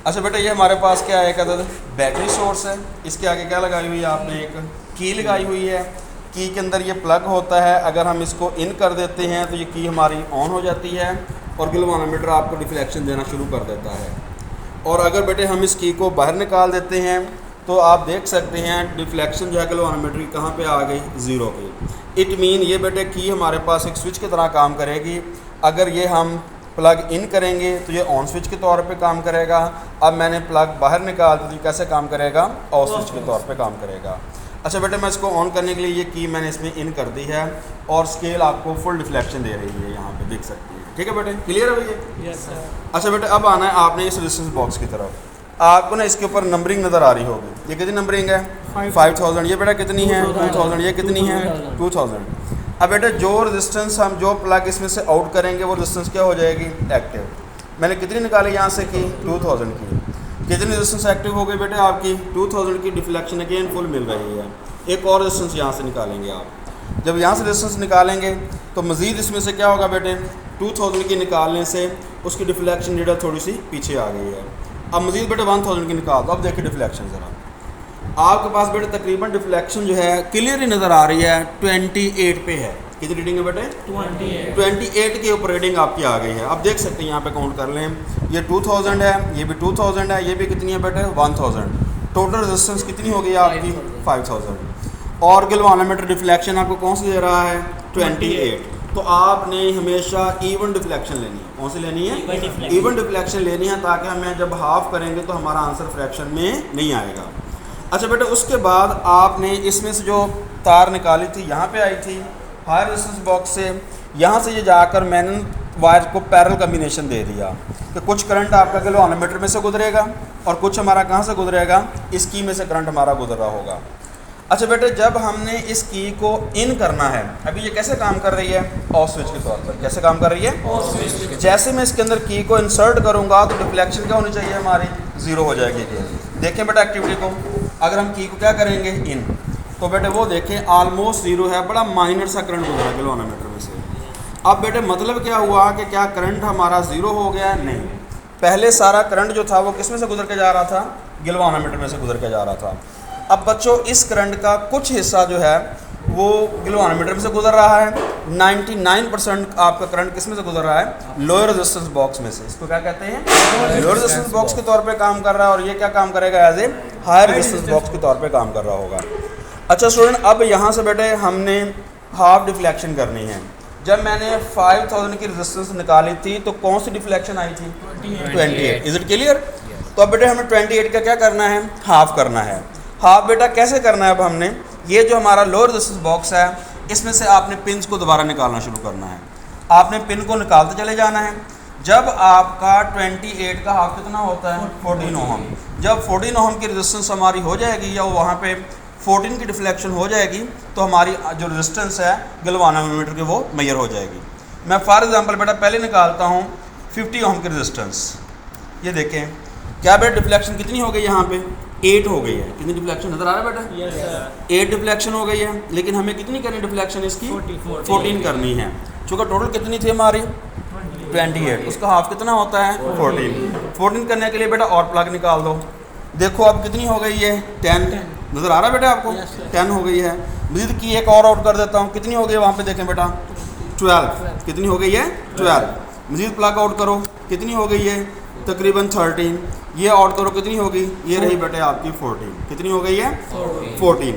अच्छा बेटा ये हमारे पास क्या है, एक अदद बैटरी सोर्स है, इसके आगे क्या लगाई हुई है आपने, एक की लगाई हुई है। की के अंदर ये प्लग होता है, अगर हम इसको इन कर देते हैं तो ये की हमारी ऑन हो जाती है और गैल्वेनोमीटर आपको डिफ्लेक्शन देना शुरू कर देता है। और अगर बेटे हम इस की को बाहर निकाल देते हैं तो आप देख सकते हैं डिफ्लेक्शन जो है गैल्वेनोमीटर की कहाँ पे आ गई, ज़ीरो पे। इट मीन ये बेटे की हमारे पास एक स्विच की तरह काम करेगी। अगर ये हम प्लग इन करेंगे तो ये ऑन स्विच के तौर पे काम करेगा। अब मैंने प्लग बाहर निकाल दिया तो कैसे काम करेगा, ऑफ स्विच के तौर पे काम करेगा। अच्छा बेटे मैं इसको ऑन करने के लिए ये की मैंने इसमें इन कर दी है और स्केल आपको फुल डिफ्लेक्शन दे रही है, यहाँ पे देख सकते हैं। ठीक है बेटे, क्लियर है भैया? Yes sir. अच्छा बेटे अब आना है आपने इस रेजिस्टेंस बॉक्स की तरफ। आपको ना इसके ऊपर नंबरिंग नज़र आ रही होगी। ये कितनी नंबरिंग है, 5000। ये बेटा कितनी है, 2000। ये कितनी है, 2000। अब बेटा जो रेजिस्टेंस हम जो प्लग इसमें से आउट करेंगे वो रेजिस्टेंस क्या हो जाएगी, एक्टिव। मैंने कितनी निकाली यहाँ से की, 2000 की। कितनी रेजिस्टेंस एक्टिव हो गई बेटे आपकी, 2000 की। डिफ्लेक्शन अगेन फुल मिल रही है। एक और रेजिस्टेंस यहाँ से निकालेंगे आप। जब यहाँ से रेजिस्टेंस निकालेंगे तो मज़ीद इसमें से क्या होगा बेटे, 2000 की निकालने से उसकी डिफ्लेक्शन रेट थोड़ी सी पीछे आ गई है। अब मज़ीद बेटे 1000 की निकाल दो। अब देखिए डिफ्लेक्शन ज़रा आपके पास बेटे तकरीबन डिफ्लेक्शन जो है क्लियरली नज़र आ रही है, 28 पे है। कितनी रीडिंग है बेटे, 28 के ऊपर रीडिंग आपकी आ गई है। अब देख सकते हैं यहाँ पे काउंट कर लें, ये 2000 है, ये भी 2000 है, ये भी कितनी है बेटे 1000। टोटल रेजिस्टेंस कितनी हो गई आपकी 5000। और गैल्वेनोमीटर डिफ्लेक्शन आपको कौन सी दे रहा है, 28। तो आपने हमेशा इवन डिफ्लेक्शन लेनी है। कौन सी लेनी है, इवन डिफ्लेक्शन लेनी है, ताकि हमें जब हाफ करेंगे तो हमारा आंसर फ्रैक्शन में नहीं आएगा। अच्छा बेटा उसके बाद आपने इसमें से जो तार निकाली थी यहाँ पे आई थी हायर रेजिस्टेंस बॉक्स से, यहाँ से ये जाकर मैंने वायर को पैरेलल कम्बिनेशन दे दिया कि कुछ करंट आपका गैल्वेनोमीटर में से गुजरेगा और कुछ हमारा कहाँ से गुजरेगा, इस की में से करंट हमारा गुजर रहा होगा। अच्छा बेटे जब हमने इस की को इन करना है, अभी ये कैसे काम कर रही है, ऑफ स्विच के तौर पर। कैसे काम कर रही है, ऑफ स्विच। जैसे मैं इसके अंदर की को इंसर्ट करूँगा तो डिफ्लेक्शन क्या होनी चाहिए हमारी, ज़ीरो हो जाएगी। देखें बेटा एक्टिविटी को, अगर हम की को क्या करेंगे इन, तो बेटे वो देखें ऑलमोस्ट ज़ीरो है, बड़ा माइनर सा करंट गुजरा गैल्वेनोमीटर में से। अब बेटे मतलब क्या हुआ कि क्या करंट हमारा ज़ीरो हो गया, नहीं। पहले सारा करंट जो था वो किस में से गुजर के जा रहा था, गैल्वेनोमीटर में से गुजर के जा रहा था। अब बच्चों इस करंट का कुछ हिस्सा जो है वो गैल्वेनोमीटर में से गुजर रहा है। 99% आपका करंट किस में से गुजर रहा है, लोअर रेजिस्टेंस बॉक्स में से। इसको क्या कहते हैं, लोअर रेजिस्टेंस बॉक्स के तौर पे काम कर रहा है, और ये क्या काम करेगा, as a higher resistance box के तौर पे काम कर रहा होगा। अच्छा स्टूडेंट अब यहाँ से बेटे हमने हाफ डिफ्लेक्शन करनी है। जब मैंने 5000 की रेजिस्टेंस निकाली थी तो कौन सी डिफ्लेक्शन आई थी, 28। Is it clear? तो अब बेटे हमें 28 का क्या करना है, हाफ करना है। हाफ बेटा कैसे करना है, अब हमने ये जो हमारा लोअर रेजिस्टेंस बॉक्स है इसमें से आपने पिन्स को दोबारा निकालना शुरू करना है। आपने पिन को निकालते चले जाना है। जब आपका 28 का हाफ कितना होता है, 14 ओहम। जब 14 ओहम की रेजिस्टेंस हमारी हो जाएगी या वहाँ पे 14 की डिफ्लेक्शन हो जाएगी तो हमारी जो रेजिस्टेंस है गैल्वेनोमीटर की वो मेजर हो जाएगी। मैं फॉर एग्जांपल बेटा पहले निकालता हूँ 50 ओहम की रेजिस्टेंस। ये देखें क्या बेटा डिफ्लेक्शन कितनी हो गई, यहाँ पे 8 हो गई है। कितनी डिफ्लेक्शन नजर आ रहा है बेटा, यस सर। 8 डिफ्लेक्शन हो गई है। लेकिन हमें कितनी करनी डिफ्लेक्शन इसकी, 14 करनी है। चूँकि टोटल कितनी थी हमारी 28, उसका हाफ कितना होता है 14 करने के लिए बेटा और प्लग निकाल दो। देखो अब कितनी हो गई है, 10 नज़र आ रहा है बेटा आपको, 10 हो गई है। मज़ीद की एक और आउट कर देता हूँ, कितनी हो गई वहाँ पे देखें बेटा 12। कितनी हो गई है 12। मज़ीद प्लग आउट करो, कितनी हो गई है तकरीबन 13। ये आउट करो कितनी होगी, ये रही बेटे आपकी 14। कितनी हो गई है 14।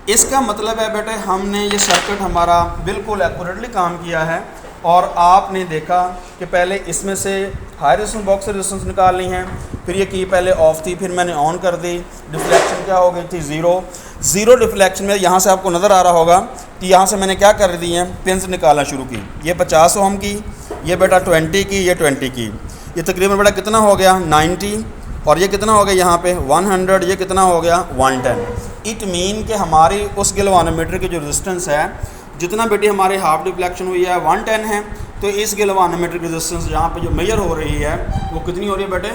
इसका मतलब है बेटे हमने ये सर्किट हमारा बिल्कुल एक्यूरेटली काम किया है। और आपने देखा कि पहले इसमें से हायर रेजिस्टेंस बॉक्स से रेजिस्टेंस निकालनी है, फिर ये की पहले ऑफ थी, फिर मैंने ऑन कर दी। डिफ्लेक्शन क्या हो गई थी, ज़ीरो डिफ्लेक्शन में। यहाँ से आपको नज़र आ रहा होगा कि यहाँ से मैंने क्या कर दी है, पिन्स निकालना शुरू की। ये 50 ओम की, ये बेटा 20 की, ये 20 की। ये तकरीबन बेटा कितना हो गया 90, और ये कितना हो गया यहाँ पे 100, ये कितना हो गया 110। इट मीन कि हमारी उस गैल्वेनोमीटर की जो रेजिस्टेंस है, जितना बेटी हमारे हाफ डिफ्लेक्शन हुई है 110 है, तो इस गैल्वेनोमीटर की रेजिस्टेंस जहाँ पे जो मेजर हो रही है वो कितनी हो रही है बेटे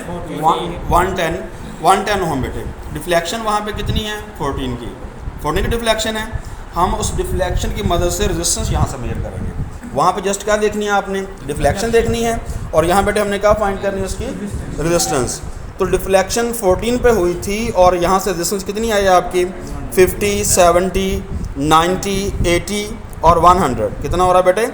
110 ओम बेटे। डिफ्लेक्शन वहाँ पे कितनी है 14 की डिफ्लेक्शन है। हम उस डिफ्लेक्शन की मदद से रेजिस्टेंस यहाँ से मेजर करेंगे। वहाँ पे जस्ट क्या देखनी है आपने, डिफ्लेक्शन देखनी है, और यहाँ बेटे हमने क्या फाइंड करनी है उसकी रेजिस्टेंस। तो डिफ्लेक्शन 14 पे हुई थी और यहाँ से रेजिस्टेंस कितनी आई आपकी 50, 70, 90, 80 और 100। कितना हो रहा है बेटे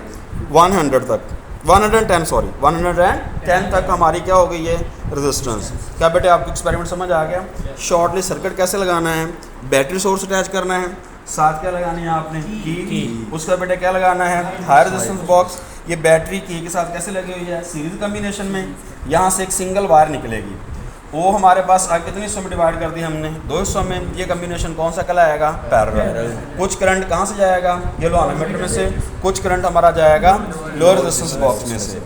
100 तक, 110 सॉरी 110 तक हमारी क्या हो गई है रेजिस्टेंस। क्या बेटे आपको एक्सपेरिमेंट समझ आ गया? शॉर्टली सर्किट कैसे लगाना है, बैटरी सोर्स अटैच करना है, साथ क्या लगानी है आपने की, उसका बेटे क्या लगाना है हाई रेजिस्टेंस बॉक्स। ये बैटरी की के साथ कैसे लगी हुई है सीरीज कम्बिनेशन में, यहाँ से एक सिंगल वायर निकलेगी, वो हमारे पास आगे कितने हिस्सों में डिवाइड कर दी हमने 2 हिस्सों में। ये कम्बिनेशन कौन सा कहलाएगा पैरेलल। कुछ करंट कहाँ से जाएगा ये लो एमीटर में से, कुछ करंट हमारा जाएगा लोअर रेजिस्टेंस बॉक्स में से।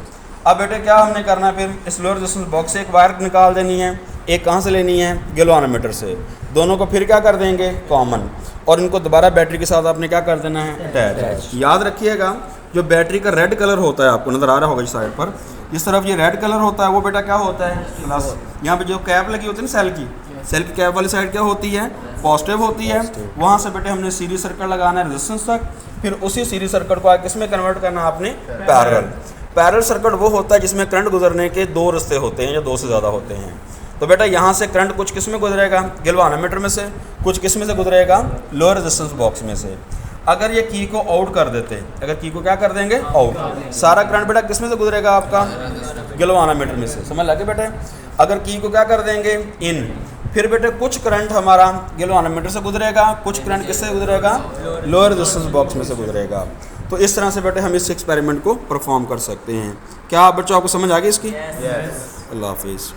अब बेटे क्या हमने करना है फिर इस लोअर रेजिस्टेंस बॉक्स से एक वायर निकाल देनी है, एक कहाँ से लेनी है गैल्वेनोमीटर से, दोनों को फिर क्या कर देंगे कॉमन, और इनको दोबारा बैटरी के साथ आपने क्या कर देना है अटैच। याद रखिएगा जो बैटरी का रेड कलर होता है आपको नज़र आ रहा होगा इस साइड पर, इस तरफ ये रेड कलर होता है वो बेटा क्या होता है प्लस। यहाँ पे जो कैप लगी होती है ना सेल की कैप वाली साइड क्या होती है पॉजिटिव होती है। वहाँ से बेटे हमने सीरीज सर्किट लगाना है रेजिस्टेंस तक, फिर उसी सीरीज सर्किट को किस में कन्वर्ट करना है आपने पैरेलल। पैरेलल सर्किट वो होता है जिसमें करंट गुजरने के 2 रास्ते होते हैं या 2 से ज़्यादा होते हैं। तो बेटा यहाँ से करंट कुछ किस में गुजरेगा गैल्वेनोमीटर में से, कुछ किस में से गुजरेगा लोअर रेजिस्टेंस बॉक्स में से। अगर ये की को आउट कर देते, अगर की को क्या कर देंगे आउट, सारा करंट बेटा किस में से गुजरेगा आपका गैल्वेनोमीटर में से, समझ लगे बेटे। अगर की को क्या कर देंगे इन, फिर बेटे कुछ करंट हमारा गैल्वेनोमीटर से गुजरेगा, कुछ करंट किससे गुजरेगा लोअर रेजिस्टेंस बॉक्स में से गुजरेगा। तो इस तरह से बेटे हम इस एक्सपेरिमेंट को परफॉर्म कर सकते हैं। क्या बच्चों आपको समझ आ गई इसकी? अल्लाह हाफिज़।